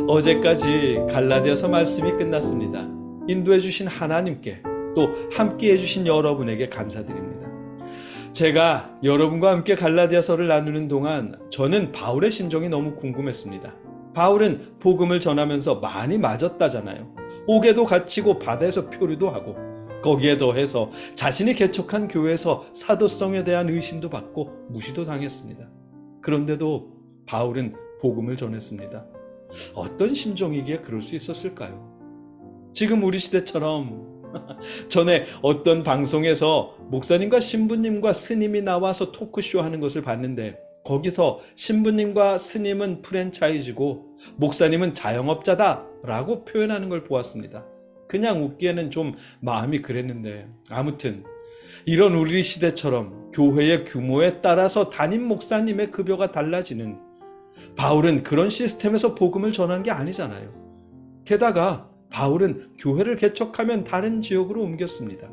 어제까지 갈라디아서 말씀이 끝났습니다. 인도해 주신 하나님께 또 함께 해주신 여러분에게 감사드립니다. 제가 여러분과 함께 갈라디아서를 나누는 동안 저는 바울의 심정이 너무 궁금했습니다. 바울은 복음을 전하면서 많이 맞았다잖아요. 옥에도 갇히고 바다에서 표류도 하고 거기에 더해서 자신이 개척한 교회에서 사도성에 대한 의심도 받고 무시도 당했습니다. 그런데도 바울은 복음을 전했습니다. 어떤 심정이기에 그럴 수 있었을까요? 지금 우리 시대처럼 전에 어떤 방송에서 목사님과 신부님과 스님이 나와서 토크쇼 하는 것을 봤는데 거기서 신부님과 스님은 프랜차이즈고 목사님은 자영업자다 라고 표현하는 걸 보았습니다. 그냥 웃기에는 좀 마음이 그랬는데 아무튼 이런 우리 시대처럼 교회의 규모에 따라서 담임 목사님의 급여가 달라지는 바울은 그런 시스템에서 복음을 전한 게 아니잖아요. 게다가 바울은 교회를 개척하면 다른 지역으로 옮겼습니다.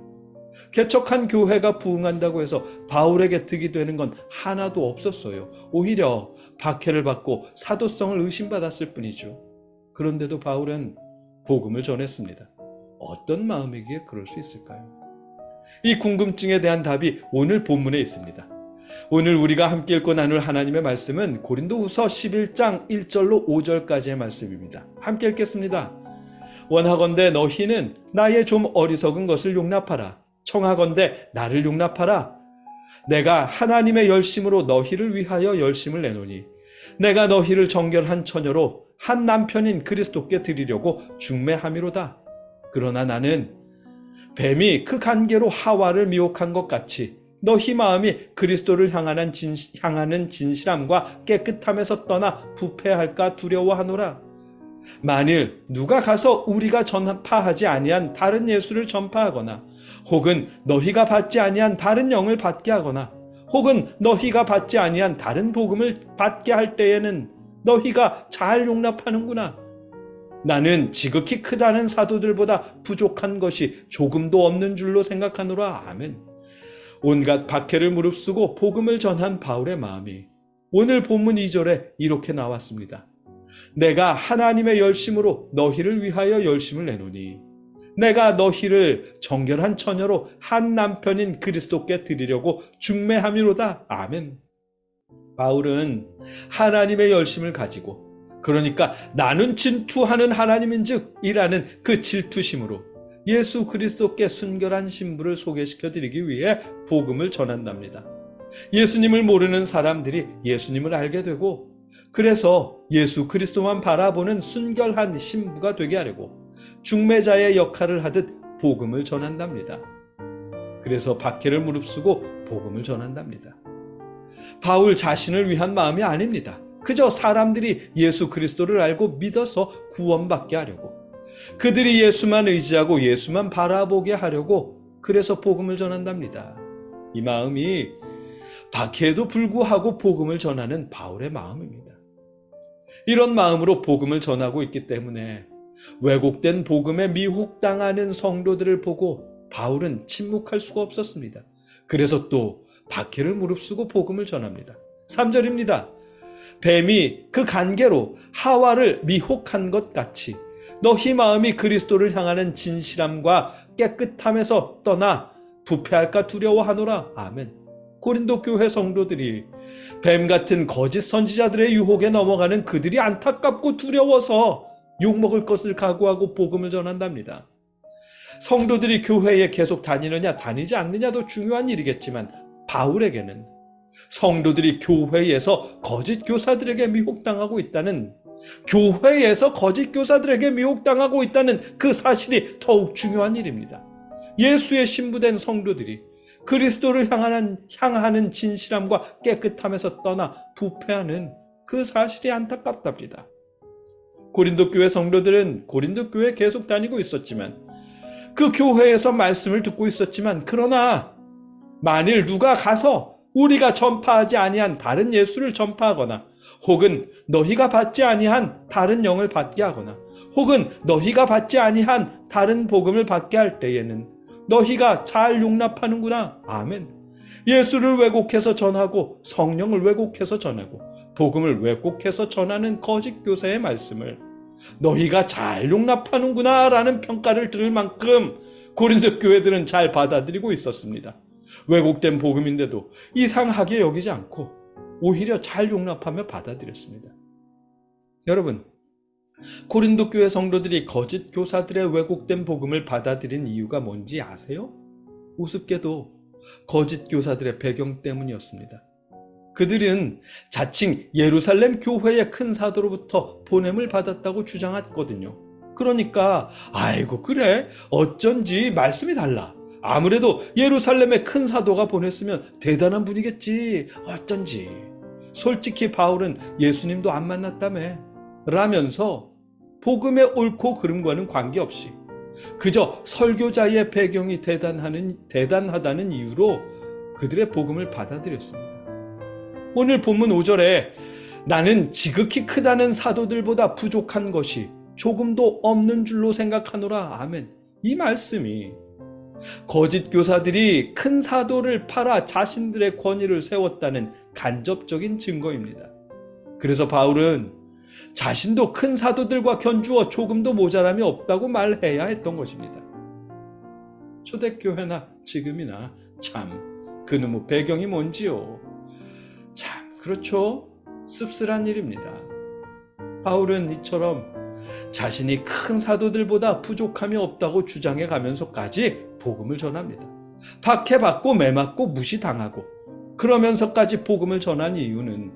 개척한 교회가 부흥한다고 해서 바울에게 득이 되는 건 하나도 없었어요. 오히려 박해를 받고 사도성을 의심받았을 뿐이죠. 그런데도 바울은 복음을 전했습니다. 어떤 마음이기에 그럴 수 있을까요? 이 궁금증에 대한 답이 오늘 본문에 있습니다. 오늘 우리가 함께 읽고 나눌 하나님의 말씀은 고린도후서 11장 1절로 5절까지의 말씀입니다. 함께 읽겠습니다. 원하건대 너희는 나의 좀 어리석은 것을 용납하라. 청하건대 나를 용납하라. 내가 하나님의 열심으로 너희를 위하여 열심을 내노니 내가 너희를 정결한 처녀로 한 남편인 그리스도께 드리려고 중매함이로다. 그러나 나는 뱀이 그 간계로 하와를 미혹한 것 같이 너희 마음이 그리스도를 향하는 진실함과 깨끗함에서 떠나 부패할까 두려워하노라. 만일 누가 가서 우리가 전파하지 아니한 다른 예수를 전파하거나 혹은 너희가 받지 아니한 다른 영을 받게 하거나 혹은 너희가 받지 아니한 다른 복음을 받게 할 때에는 너희가 잘 용납하는구나. 나는 지극히 크다는 사도들보다 부족한 것이 조금도 없는 줄로 생각하노라. 아멘. 온갖 박해를 무릅쓰고 복음을 전한 바울의 마음이 오늘 본문 2절에 이렇게 나왔습니다. 내가 하나님의 열심으로 너희를 위하여 열심을 내노니 내가 너희를 정결한 처녀로 한 남편인 그리스도께 드리려고 중매함이로다. 아멘. 바울은 하나님의 열심을 가지고 그러니까 나는 질투하는 하나님인즉 이라는 그 질투심으로 예수 그리스도께 순결한 신부를 소개시켜드리기 위해 복음을 전한답니다. 예수님을 모르는 사람들이 예수님을 알게 되고 그래서 예수 그리스도만 바라보는 순결한 신부가 되게 하려고 중매자의 역할을 하듯 복음을 전한답니다. 그래서 박해를 무릅쓰고 복음을 전한답니다. 바울 자신을 위한 마음이 아닙니다. 그저 사람들이 예수 그리스도를 알고 믿어서 구원받게 하려고 그들이 예수만 의지하고 예수만 바라보게 하려고 그래서 복음을 전한답니다. 이 마음이 박해에도 불구하고 복음을 전하는 바울의 마음입니다. 이런 마음으로 복음을 전하고 있기 때문에 왜곡된 복음에 미혹당하는 성도들을 보고 바울은 침묵할 수가 없었습니다. 그래서 또 박해를 무릅쓰고 복음을 전합니다. 3절입니다. 뱀이 그 간계로 하와를 미혹한 것 같이 너희 마음이 그리스도를 향하는 진실함과 깨끗함에서 떠나 부패할까 두려워하노라. 아멘. 고린도 교회 성도들이 뱀 같은 거짓 선지자들의 유혹에 넘어가는 그들이 안타깝고 두려워서 욕먹을 것을 각오하고 복음을 전한답니다. 성도들이 교회에 계속 다니느냐 다니지 않느냐도 중요한 일이겠지만 바울에게는 성도들이 교회에서 거짓 교사들에게 미혹당하고 있다는 그 사실이 더욱 중요한 일입니다. 예수의 신부된 성도들이 그리스도를 향하는 진실함과 깨끗함에서 떠나 부패하는 그 사실이 안타깝답니다. 고린도 교회 성도들은 고린도 교회에 계속 다니고 있었지만 그 교회에서 말씀을 듣고 있었지만 그러나 만일 누가 가서 우리가 전파하지 아니한 다른 예수를 전파하거나 혹은 너희가 받지 아니한 다른 영을 받게 하거나 혹은 너희가 받지 아니한 다른 복음을 받게 할 때에는 너희가 잘 용납하는구나. 아멘. 예수를 왜곡해서 전하고 성령을 왜곡해서 전하고 복음을 왜곡해서 전하는 거짓 교사의 말씀을 너희가 잘 용납하는구나 라는 평가를 들을 만큼 고린도 교회들은 잘 받아들이고 있었습니다. 왜곡된 복음인데도 이상하게 여기지 않고 오히려 잘 용납하며 받아들였습니다. 여러분, 고린도 교회 성도들이 거짓 교사들의 왜곡된 복음을 받아들인 이유가 뭔지 아세요? 우습게도 거짓 교사들의 배경 때문이었습니다. 그들은 자칭 예루살렘 교회의 큰 사도로부터 보냄을 받았다고 주장했거든요. 그러니까 아이고 그래 어쩐지 말씀이 달라. 아무래도 예루살렘의 큰 사도가 보냈으면 대단한 분이겠지. 어쩐지. 솔직히 바울은 예수님도 안 만났다며 라면서 복음의 옳고 그름과는 관계없이 그저 설교자의 배경이 대단하다는 이유로 그들의 복음을 받아들였습니다. 오늘 본문 5절에 나는 지극히 크다는 사도들보다 부족한 것이 조금도 없는 줄로 생각하노라. 아멘. 이 말씀이 거짓 교사들이 큰 사도를 팔아 자신들의 권위를 세웠다는 간접적인 증거입니다. 그래서 바울은 자신도 큰 사도들과 견주어 조금도 모자람이 없다고 말해야 했던 것입니다. 초대교회나 지금이나 참 그놈의 배경이 뭔지요. 참 그렇죠. 씁쓸한 일입니다. 바울은 이처럼 자신이 큰 사도들보다 부족함이 없다고 주장해 가면서까지 복음을 전합니다. 박해받고 매맞고 무시당하고 그러면서까지 복음을 전한 이유는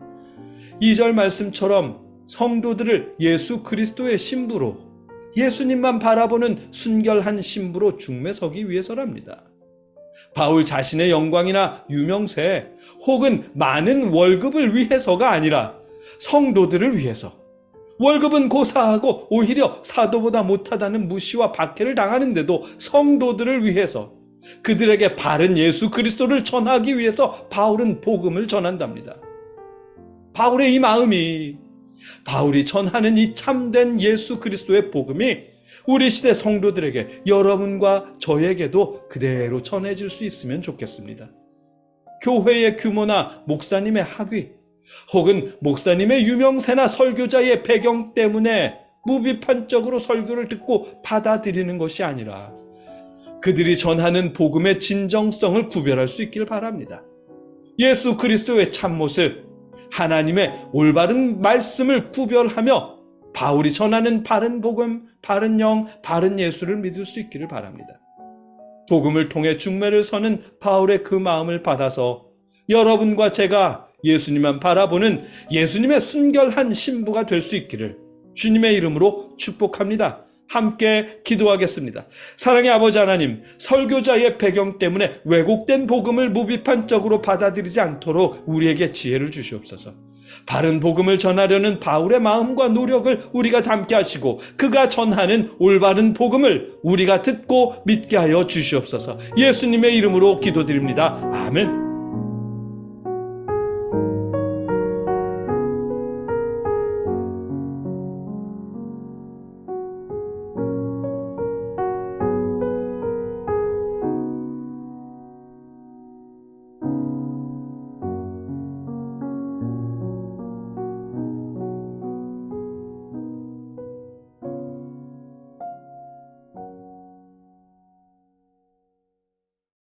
2절 말씀처럼 성도들을 예수 그리스도의 신부로 예수님만 바라보는 순결한 신부로 중매서기 위해서랍니다. 바울 자신의 영광이나 유명세 혹은 많은 월급을 위해서가 아니라 성도들을 위해서 월급은 고사하고 오히려 사도보다 못하다는 무시와 박해를 당하는데도 성도들을 위해서 그들에게 바른 예수 그리스도를 전하기 위해서 바울은 복음을 전한답니다. 바울의 이 마음이 바울이 전하는 이 참된 예수 그리스도의 복음이 우리 시대 성도들에게 여러분과 저에게도 그대로 전해질 수 있으면 좋겠습니다. 교회의 규모나 목사님의 학위 혹은 목사님의 유명세나 설교자의 배경 때문에 무비판적으로 설교를 듣고 받아들이는 것이 아니라 그들이 전하는 복음의 진정성을 구별할 수 있기를 바랍니다. 예수 그리스도의 참모습, 하나님의 올바른 말씀을 구별하며 바울이 전하는 바른 복음, 바른 영, 바른 예수를 믿을 수 있기를 바랍니다. 복음을 통해 중매를 서는 바울의 그 마음을 받아서 여러분과 제가 예수님만 바라보는 예수님의 순결한 신부가 될 수 있기를 주님의 이름으로 축복합니다. 함께 기도하겠습니다. 사랑의 아버지 하나님, 설교자의 배경 때문에 왜곡된 복음을 무비판적으로 받아들이지 않도록 우리에게 지혜를 주시옵소서. 바른 복음을 전하려는 바울의 마음과 노력을 우리가 담게 하시고 그가 전하는 올바른 복음을 우리가 듣고 믿게 하여 주시옵소서. 예수님의 이름으로 기도드립니다. 아멘.